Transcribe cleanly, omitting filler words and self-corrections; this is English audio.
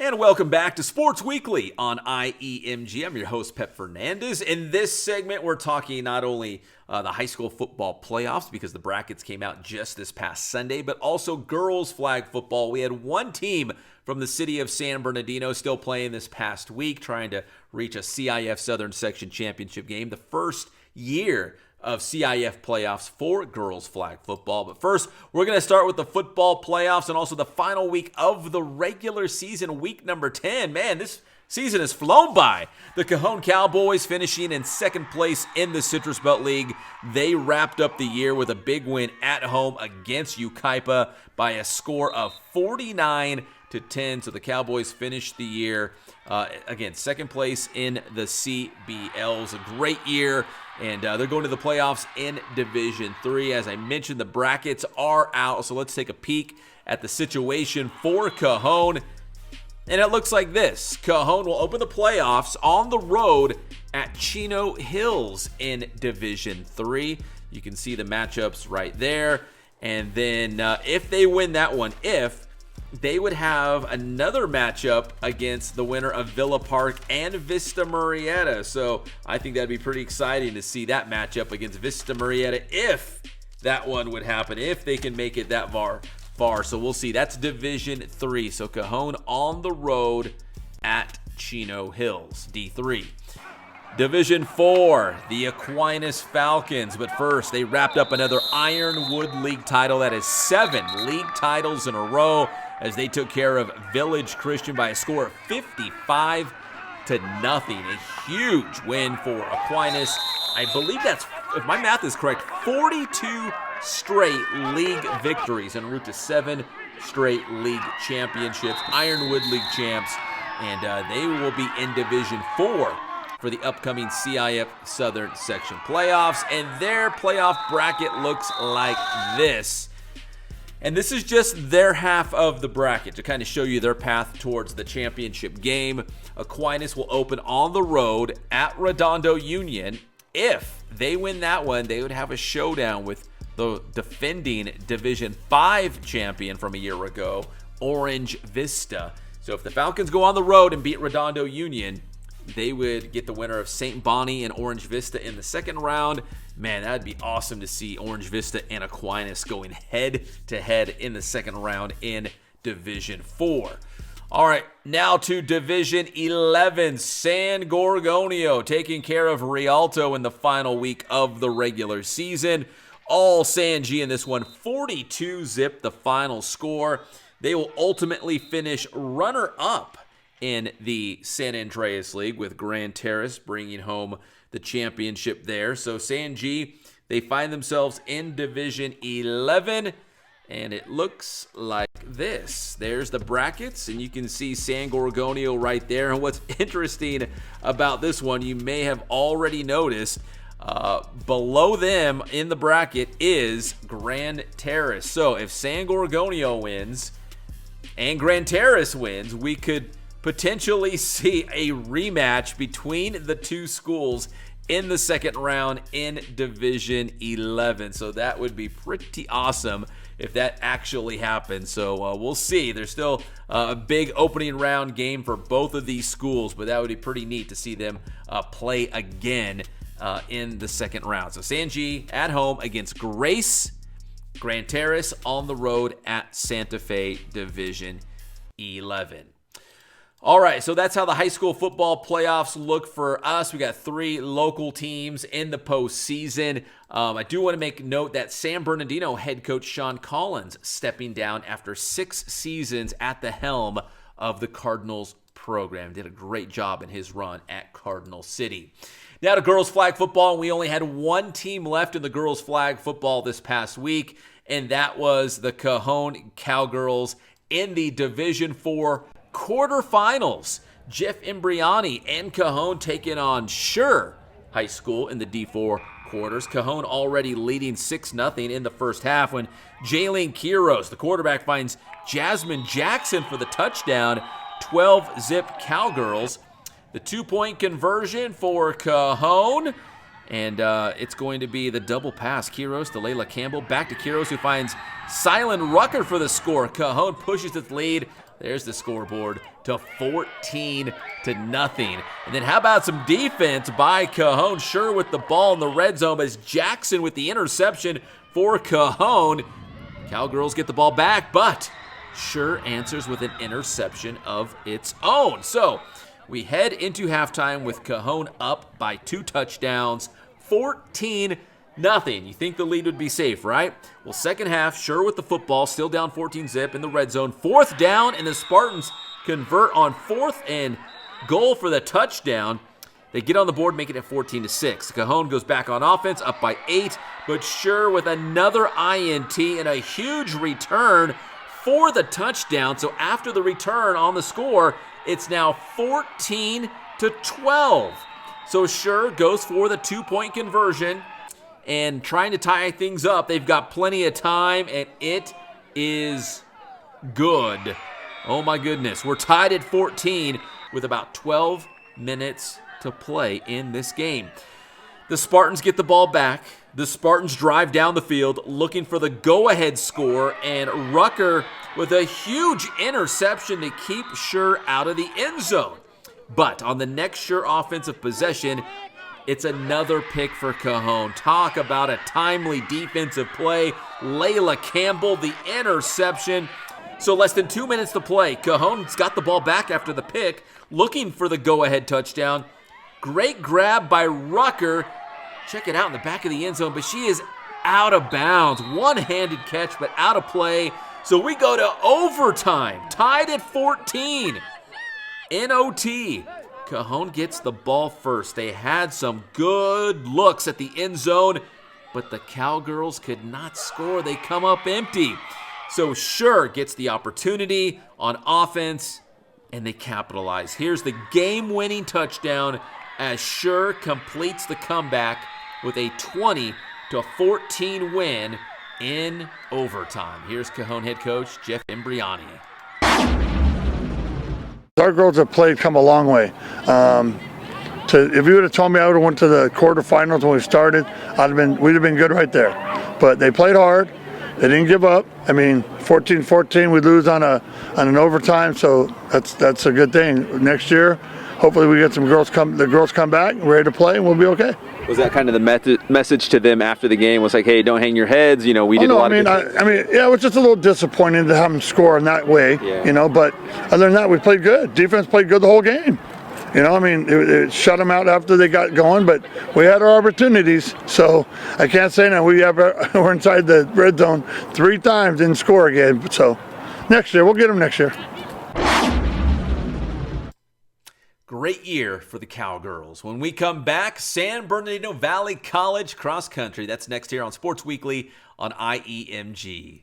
And welcome back to Sports Weekly on IEMG. I'm your host, Pep Fernandez. In this segment, we're talking not only the high school football playoffs, because the brackets came out just this past Sunday, but also girls flag football. We had one team from the city of San Bernardino still playing this past week, trying to reach a CIF Southern Section Championship game, the first year of CIF playoffs for girls flag football. But first, we're going to start with the football playoffs and also the final week of the regular season, week number 10. Man, this season has flown by. The Cajon Cowboys finishing in second place in the Citrus Belt League. They wrapped up the year with a big win at home against Yucaipa by a score of 49-10. So the Cowboys finished the year, again, second place in the CBLs. A great year. And they're going to the playoffs in Division III. As I mentioned, the brackets are out. So let's take a peek at the situation for Cajon. And it looks like this. Cajon will open the playoffs on the road at Chino Hills in Division III. You can see the matchups right there. And then if they win that one, they would have another matchup against the winner of Villa Park and Vista Murrieta. So I think that'd be pretty exciting to see that matchup against Vista Murrieta if that one would happen, if they can make it that far. So we'll see. That's Division III. So Cajon on the road at Chino Hills, D3. Division IV, the Aquinas Falcons. But first, they wrapped up another Ironwood League title. That is 7 league titles in a row, as they took care of Village Christian by a score of 55-0. A huge win for Aquinas. I believe that's, if my math is correct, 42 straight league victories en route to 7 straight league championships. Ironwood League champs, and they will be in Division IV for the upcoming CIF Southern Section playoffs. And their playoff bracket looks like this. And this is just their half of the bracket to kind of show you their path towards the championship game. Aquinas will open on the road at Redondo Union. If they win that one, they would have a showdown with the defending Division V champion from a year ago, Orange Vista. So if the Falcons go on the road and beat Redondo Union, they would get the winner of St. Bonnie and Orange Vista in the second round. Man, that'd be awesome to see Orange Vista and Aquinas going head-to-head in the second round in Division IV. All right, now to Division 11. San Gorgonio taking care of Rialto in the final week of the regular season. All San G in this one, 42-0 the final score. They will ultimately finish runner-up in the San Andreas League, with Grand Terrace bringing home the championship there. So San G, they find themselves in Division 11, and it looks like this. There's the brackets, and you can see San Gorgonio right there. And what's interesting about this one, you may have already noticed, below them in the bracket is Grand Terrace. So if San Gorgonio wins and Grand Terrace wins, we could potentially see a rematch between the two schools in the second round in Division 11. So that would be pretty awesome if that actually happens. So we'll see. There's still a big opening round game for both of these schools, but that would be pretty neat to see them play again in the second round. So San G at home against Grace, Grand Terrace on the road at Santa Fe, Division 11. All right, so that's how the high school football playoffs look for us. We got 3 local teams in the postseason. I do want to make note that San Bernardino head coach Sean Collins stepping down after 6 seasons at the helm of the Cardinals program. Did a great job in his run at Cardinal City. Now to girls flag football, and we only had one team left in the girls flag football this past week, and that was the Cajon Cowgirls in the Division IV quarterfinals. Jeff Imbriani and Cajon taking on Schurr High School in the D4 quarters. Cajon already leading 6-0 in the first half when Jaylene Quiros, the quarterback, finds Jasmine Jackson for the touchdown. 12-0 Cowgirls. The 2-point conversion for Cajon And it's going to be the double pass. Quiros to Layla Campbell. Back to Quiros, who finds Silent Rucker for the score. Cajon pushes its lead. There's the scoreboard to 14-0. And then how about some defense by Cajon? Schurr with the ball in the red zone as Jackson with the interception for Cajon. Cowgirls get the ball back, but Schurr answers with an interception of its own. So we head into halftime with Cajon up by 2 touchdowns, 14-0. You think the lead would be safe, right? Well, second half, Schurr with the football, still down 14-0 in the red zone. 4th down, and the Spartans convert on 4th and goal for the touchdown. They get on the board, make it at 14-6. Cajon goes back on offense, up by 8, but Schurr with another INT and a huge return for the touchdown. So after the return on the score, it's now 14-12. So Schurr goes for the 2-point conversion and trying to tie things up. They've got plenty of time, and it is good. Oh my goodness. We're tied at 14 with about 12 minutes to play in this game. The Spartans get the ball back. The Spartans drive down the field looking for the go-ahead score, and Rucker with a huge interception to keep Schurr out of the end zone. But on the next Schurr offensive possession, it's another pick for Cajon. Talk about a timely defensive play. Layla Campbell, the interception. So less than 2 minutes to play. Cajon's got the ball back after the pick, looking for the go-ahead touchdown. Great grab by Rucker. Check it out in the back of the end zone, but she is out of bounds. One-handed catch, but out of play. So we go to overtime, tied at 14. In OT, Cajon gets the ball first. They had some good looks at the end zone, but the Cowgirls could not score. They come up empty. So Schurr gets the opportunity on offense, and they capitalize. Here's the game-winning touchdown as Schurr completes the comeback with a 20-14 win in overtime. Here's Cajon head coach Jeff Imbriani. Our girls have come a long way. If you would have told me I would have went to the quarterfinals when we started, we'd have been good right there. But they played hard. They didn't give up. I mean, 14-14, we lose on an overtime, so that's a good thing. Next year, hopefully we get the girls come back, ready to play, and we'll be okay. Was that kind of the message to them after the game? Was like, hey, don't hang your heads. You know, we did a lot of good things. Yeah, it was just a little disappointing to have them score in that way. Yeah. You know, but other than that, we played good. Defense played good the whole game. You know, I mean, it shut them out after they got going, but we had our opportunities. So I can't say now we're inside the red zone 3 times, didn't score again. So next year, we'll get them next year. Great year for the Cowgirls. When we come back, San Bernardino Valley College cross country. That's next here on Sports Weekly on IEMG.